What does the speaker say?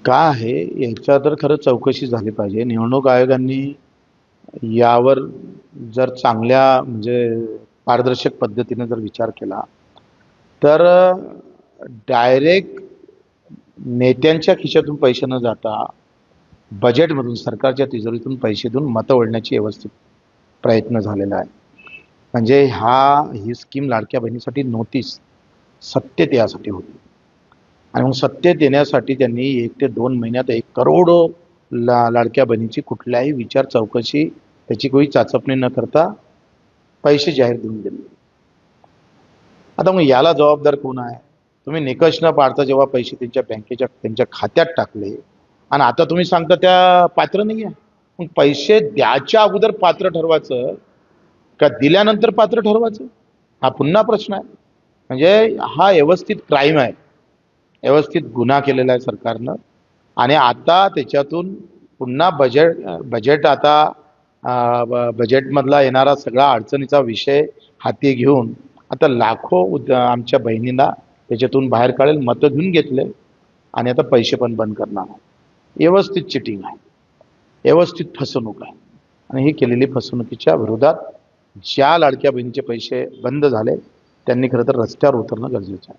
का आहे याच्या तर खरं चौकशी झाली पाहिजे. निवडणूक आयोगाने यावर जर चांगल्या म्हणजे पारदर्शक पद्धतीने जर विचार केला तर डायरेक्ट नेत्यांच्या खिशातून पैसे न जाता बजेटमधून सरकारच्या तिजोरीतून पैसे देऊन मतं ओढण्याची व्यवस्थित प्रयत्न झालेला आहे. म्हणजे ही स्कीम लाडक्या बहिणीसाठी नव्हतीच, सत्तेत यासाठी होती. आणि मग सत्तेत येण्यासाठी त्यांनी 1 ते 2 महिन्यात 1 करोड लाडक्या बहिणीची कुठल्याही विचार चौकशी त्याची कोणी चाचपणी न करता पैसे जाहीर देऊन दिले. आता मग याला जबाबदार कोण आहे? तुम्ही निकष न पाडता जेव्हा पैसे त्यांच्या खात्यात टाकले आणि आता तुम्ही सांगता त्या पात्र नाही आहे. मग पैसे द्याच्या अगोदर पात्र ठरवायचं का दिल्यानंतर पात्र ठरवायचं? हा पुन्हा प्रश्न आहे. म्हणजे हा व्यवस्थित क्राईम आहे, व्यवस्थित गुन्हा केलेला आहे सरकारनं. आणि आता त्याच्यातून पुन्हा बजेट आता बजेटमधला येणारा सगळा अडचणीचा विषय हाती घेऊन आता लाखो आमच्या बहिणींना त्याच्यातून बाहेर काढेल, मतं घेऊन घेतले आणि आता पैसे पण बंद करणार. व्यवस्थित चिटिंग आहे, व्यवस्थित फसवणूक आहे. आणि ही केलेली फसवणुकीच्या विरोधात ज्या लाडक्या बहिणीचे पैसे बंद झाले त्यांनी खरं तर रस्त्यावर उतरणं गरजेचं आहे.